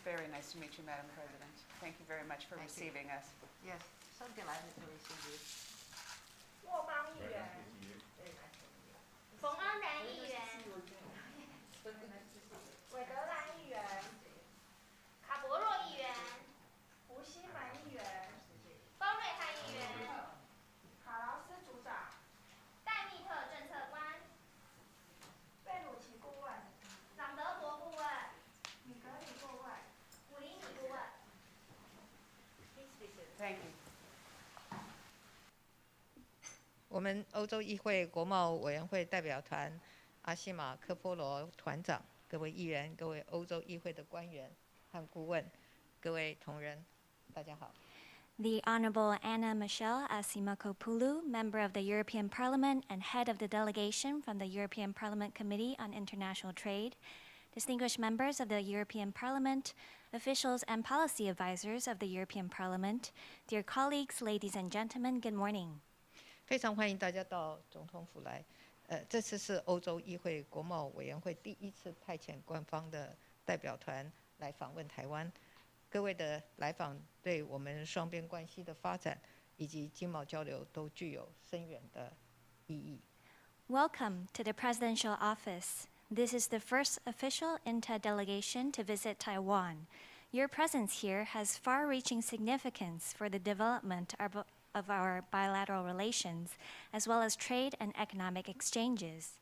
very nice to meet you, Madam President. Thank you very much for receiving us. Yes, so delighted to receive you. 沃邦议员，冯恩然议员，韦德兰议员，卡博若议员，胡锡门议员，包瑞汉议员，卡劳斯组长，戴密特政策官，贝鲁奇顾问，朗德伯顾问，米格里顾问，古林米顾问。Thank you. 我们欧洲议会国贸委员会代表团阿西马科波罗团长，各位议员，各位欧洲议会的官员和顾问，各位同仁，大家好。The Honorable Anna Michelle Asimakopoulou, member of the European Parliament and head of the delegation from the European Parliament Committee on International Trade, distinguished members of the European Parliament, officials and policy advisors of the European Parliament, dear colleagues, ladies and gentlemen, good morning. 非常欢迎大家到总统府来。这次是欧洲议会国贸委员会第一次派遣官方的代表团来访问台湾。各位的来访对我们双边关系的发展以及经贸交流都具有深远的意义。Welcome to the presidential office. This is the first official Inta delegation to visit Taiwan. Your presence here has far-reaching significance for the development of our bilateral relations, as well as trade and economic exchanges.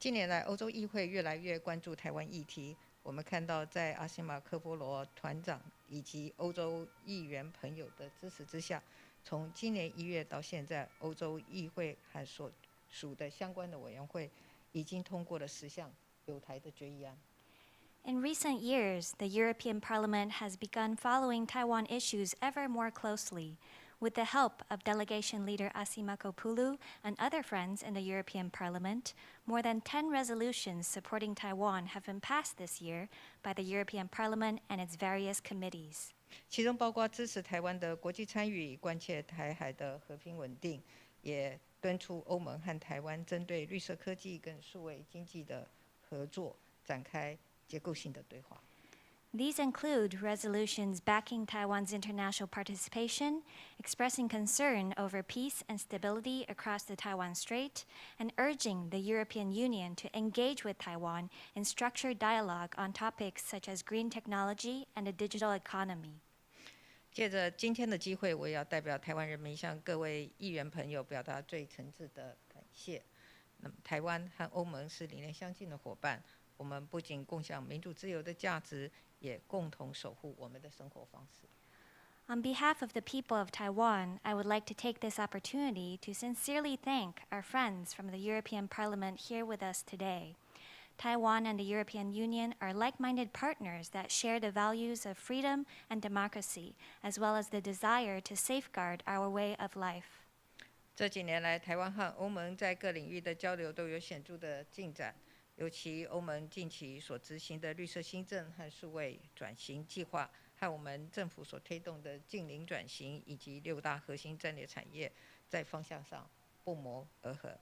近年来，欧洲议会越来越关注台湾议题。我们看到，在阿西马科波罗团长以及欧洲议员朋友的支持之下，从今年1月到现在，欧洲议会和所属的相关的委员会已经通过了10项有台的决议案。In recent years, the European Parliament has begun following Taiwan issues ever more closely. With the help of delegation leader Asimakopoulou and other friends in the European Parliament, more than 10 resolutions supporting Taiwan have been passed this year by the European Parliament and its various committees. 其中包括支持台湾的国际参与，关切台海的和平稳定，也敦促欧盟和台湾针对绿色科技跟数位经济的合作展开结构性的对话。These include resolutions backing Taiwan's international participation, expressing concern over peace and stability across the Taiwan Strait, and urging the European Union to engage with Taiwan in structured dialogue on topics such as green technology and the digital economy. 借着今天的机会，我也要代表台湾人民向各位议员朋友表达最诚挚的感谢。那么，台湾和欧盟是理念相近的伙伴，我们不仅共享民主自由的价值，也共同守护我们的生活方式。On behalf of the people of Taiwan, I would like to take this opportunity to sincerely thank our friends from the European Parliament here with us today. Taiwan and the European Union are like-minded partners that share the values of freedom and democracy, as well as the desire to safeguard our way of life. 这几年来，台湾和欧盟在各领域的交流都有显著的进展。尤其欧盟近期所执行的绿色新政和数位转型计划，和我们政府所推动的净零转型以及6大核心战略产业，在方向上不谋而合。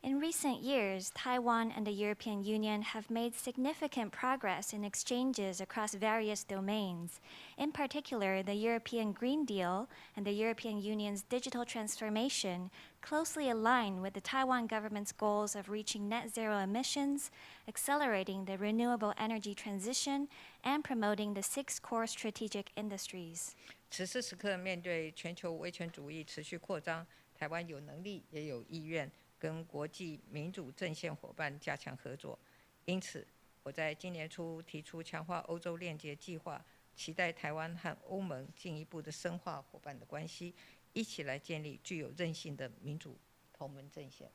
In recent years, Taiwan and the European Union have made significant progress in exchanges across various domains. In particular, the European Green Deal and the European Union's digital transformation closely align with the Taiwan government's goals of reaching net zero emissions, accelerating the renewable energy transition, and promoting the 6 core strategic industries. 此时此刻，面对全球威权主义持续扩张，台湾有能力也有意愿跟国际民主阵线伙伴加强合作。因此，我在今年初提出强化欧洲链接计划，期待台湾和欧盟进一步的深化伙伴的关系，一起来建立具有韧性的民主同盟阵线。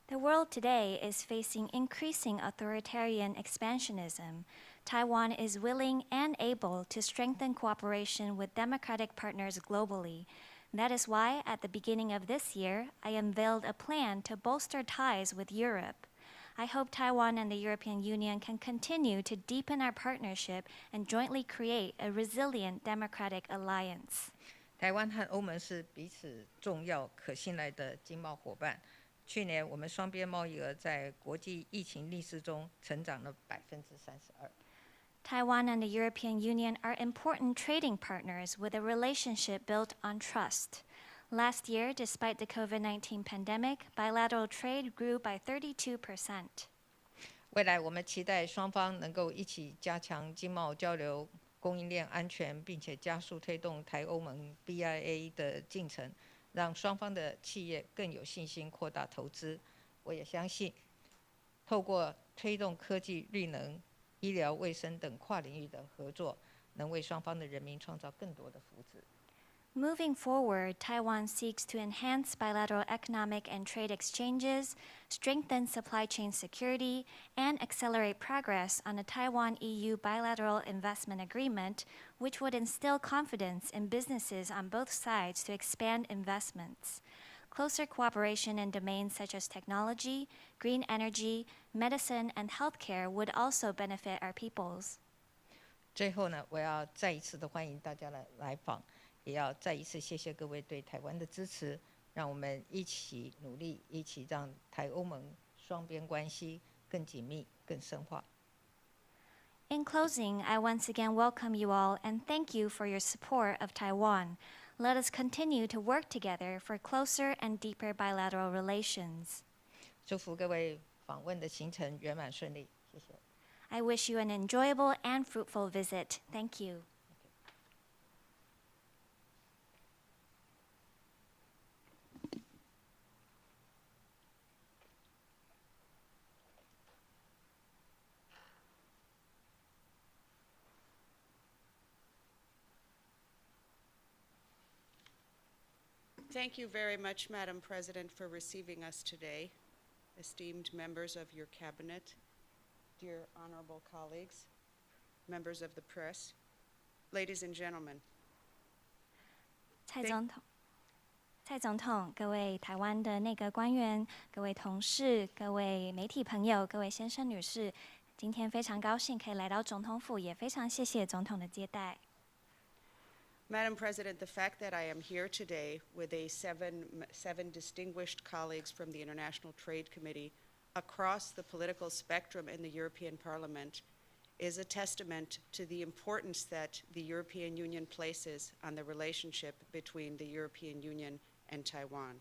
The world today is facing increasing authoritarian expansionism. Taiwan is willing and able to strengthen cooperation with democratic partners globally. That is why, at the beginning of this year, I unveiled a plan to bolster ties with Europe. I hope Taiwan and the European Union can continue to deepen our partnership and jointly create a resilient democratic alliance. 台湾和欧盟是彼此重要、可信赖的经贸伙伴。去年，我们双边贸易额在国际疫情逆势中成长了32%。Taiwan and the European Union are important trading partners with a relationship built on trust. Last year, despite the COVID-19 pandemic, bilateral trade grew by 32%. 未来我们期待双方能够一起加强经贸交流、供应链安全，并且加速推动台欧盟 BIA 的进程，让双方的企业更有信心扩大投资。我也相信，透过推动科技、绿能、医疗卫生等跨领域的合作，能为双方的人民创造更多的福祉。Moving forward, Taiwan seeks to enhance bilateral economic and trade exchanges, strengthen supply chain security, and accelerate progress on the Taiwan-EU bilateral investment agreement, which would instill confidence in businesses on both sides to expand investments. Closer cooperation in domains such as technology, green energy, medicine, and healthcare would also benefit our peoples. 最后呢，我要再一次的欢迎大家来访。也要再一次谢谢各位对台湾的支持，让我们一起努力，一起让台欧盟双边关系更紧密、更深化。In closing, I once again welcome you all and thank you for your support of Taiwan. Let us continue to work together for closer and deeper bilateral relations. 祝福各位访问的行程圆满顺利，谢谢。I wish you an enjoyable and fruitful visit. Thank you. Thank you very much, Madam President, for receiving us today. Esteemed members of your cabinet, dear honorable colleagues, members of the press, ladies and gentlemen. 蔡总统，各位台湾的内阁官员，各位同事，各位媒体朋友，各位先生女士，今天非常高兴可以来到总统府，也非常谢谢总统的接待。Madam President, the fact that I am here today with seven distinguished colleagues from the International Trade Committee across the political spectrum in the European Parliament is a testament to the importance that the European Union places on the relationship between the European Union and Taiwan.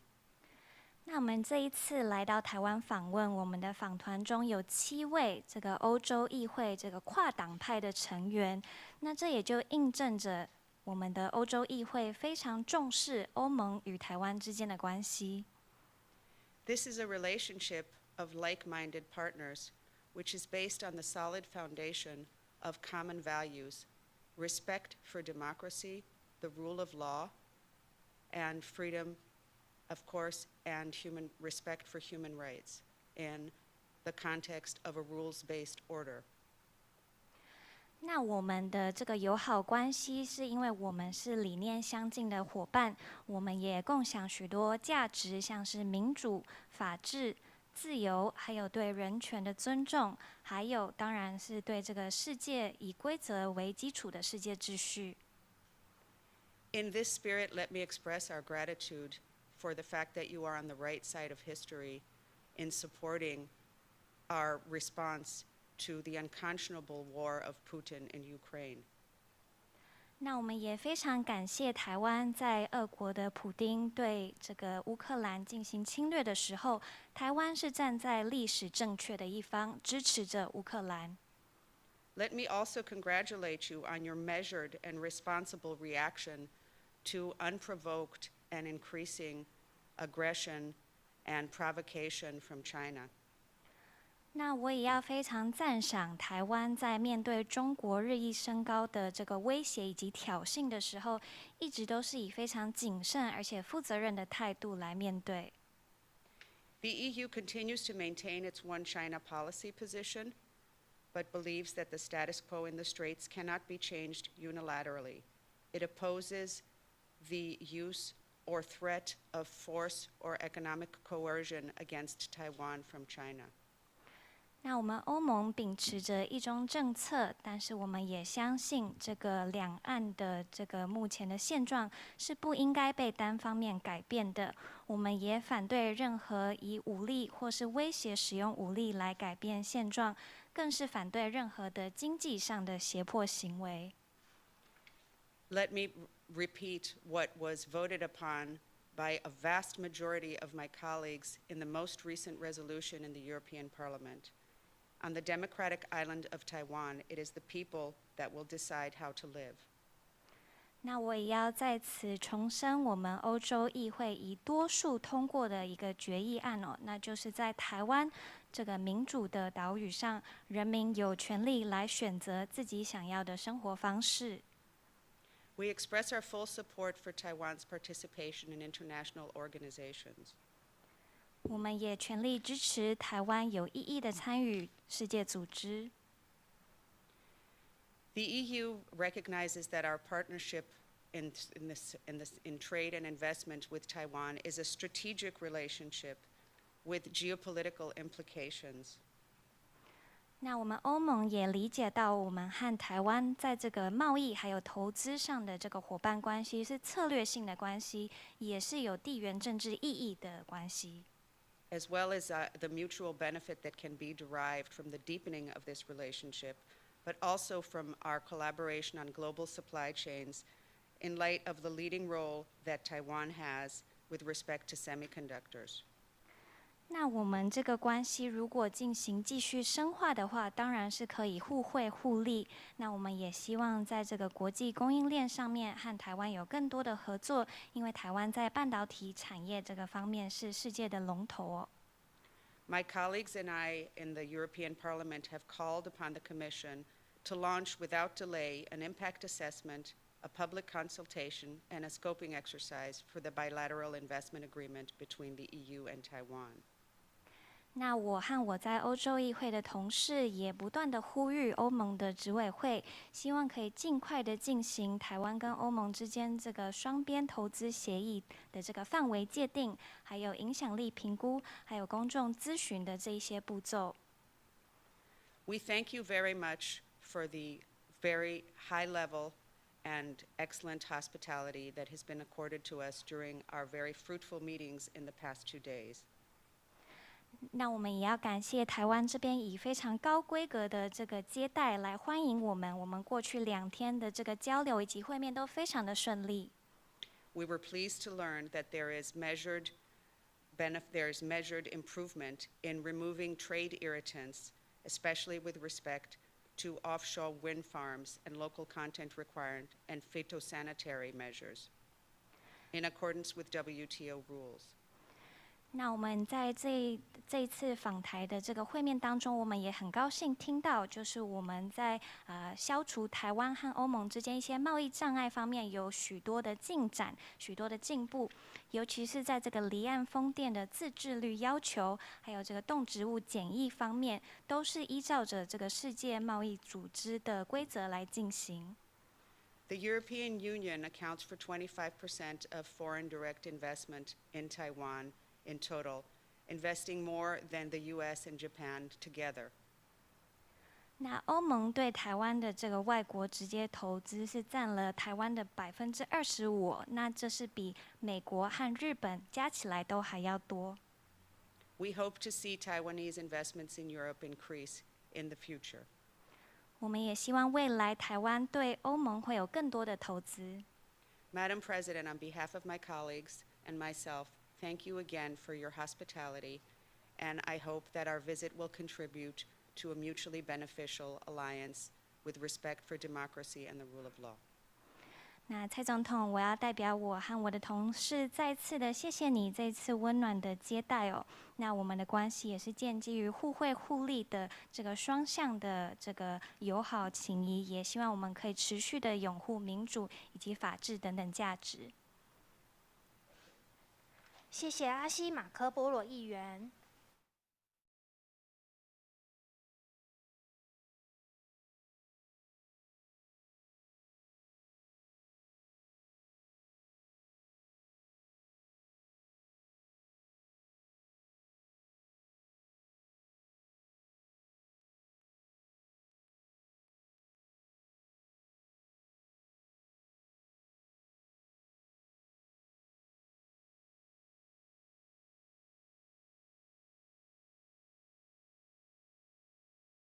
那我们这一次来到台湾访问，我们的访团中有7位这个欧洲议会这个跨党派的成员，那这也就印证着我们的欧洲议会非常重视欧盟与台湾之间的关系。This is a relationship of like-minded partners, which is based on the solid foundation of common values, respect for democracy, the rule of law, and freedom, of course, and respect for human rights in the context of a rules-based order. 那我们的这个友好关系是因为我们是理念相近的伙伴，我们也共享许多价值，像是民主、法治、自由，还有对人权的尊重，还有当然是对这个世界以规则为基础的世界秩序。In this spirit, let me express our gratitude for the fact that you are on the right side of history in supporting our response to the unconscionable war of Putin in Ukraine. 那我们也非常感谢台湾在俄国的普丁对这个乌克兰进行侵略的时候，台湾是站在历史正确的一方，支持着乌克兰。Let me also congratulate you on your measured and responsible reaction to unprovoked and increasing aggression and provocation from China. 那我也要非常赞赏台湾在面对中国日益升高的这个威胁以及挑衅的时候，一直都是以非常谨慎而且负责任的态度来面对。The EU continues to maintain its one China policy position, but believes that the status quo in the Straits cannot be changed unilaterally. It opposes the use or threat of force or economic coercion against Taiwan from China. 那我们欧盟秉持着一中政策，但是我们也相信这个两岸的这个目前的现状是不应该被单方面改变的。我们也反对任何以武力或是威胁使用武力来改变现状。更是反对任何的经济上的胁迫行为。Let me repeat what was voted upon by a vast majority of my colleagues in the most recent resolution in the European Parliament. On the democratic island of Taiwan, it is the people that will decide how to live. 那我也要在此重申我们欧洲议会以多数通过的一个决议案哦，那就是在台湾这个民主的岛屿上，人民有权利来选择自己想要的生活方式。We express our full support for Taiwan's participation in international organizations. 我们也全力支持台湾有意义的参与世界组织。The EU recognizes that our partnership in trade and investment with Taiwan is a strategic relationship with geopolitical implications. 那我们欧盟也理解到，我们和台湾在这个贸易还有投资上的这个伙伴关系是策略性的关系，也是有地缘政治意义的关系。As well as the mutual benefit that can be derived from the deepening of this relationship, but also from our collaboration on global supply chains in light of the leading role that Taiwan has with respect to semiconductors. 那我们这个关系如果进行继续深化的话，当然是可以互惠互利。那我们也希望在这个国际供应链上面和台湾有更多的合作，因为台湾在半导体产业这个方面是世界的龙头哦。My colleagues and I in the European Parliament have called upon the Commission to launch without delay an impact assessment, a public consultation, and a scoping exercise for the bilateral investment agreement between the EU and Taiwan. 那我和我在欧洲议会的同事也不断的呼吁欧盟的执委会，希望可以尽快的进行台湾跟欧盟之间这个双边投资协议的这个范围界定，还有影响力评估，还有公众咨询的这一些步骤。We thank you very much for the very high level and excellent hospitality that has been accorded to us during our very fruitful meetings in the past 2 days. 那我们也要感谢台湾这边以非常高规格的这个接待来欢迎我们。我们过去2天的这个交流以及会面都非常的顺利。We were pleased to learn that there is measured improvement in removing trade irritants, especially with respect to offshore wind farms and local content requirement and phytosanitary measures, in accordance with WTO rules. 那我们在这一次访台的这个会面当中，我们也很高兴听到，就是我们在消除台湾和欧盟之间一些贸易障碍方面有许多的进展，许多的进步，尤其是在这个离岸风电的自治率要求，还有这个动植物检疫方面，都是依照着这个世界贸易组织的规则来进行。The European Union accounts for 25% of foreign direct investment in Taiwan in total, investing more than the U.S. and Japan together. 那欧盟对台湾的这个外国直接投资是占了台湾的25%，那这是比美国和日本加起来都还要多。We hope to see Taiwanese investments in Europe increase in the future. 我们也希望未来台湾对欧盟会有更多的投资。Madam President, on behalf of my colleagues and myself, thank you again for your hospitality, and I hope that our visit will contribute to a mutually beneficial alliance with respect for democracy and the rule of law. 那蔡总统，我要代表我和我的同事再次的谢谢你这次温暖的接待哦。那我们的关系也是建基于互惠互利的这个双向的这个友好情谊，也希望我们可以持续的拥护民主以及法治等等价值。谢谢阿西马科波罗议员。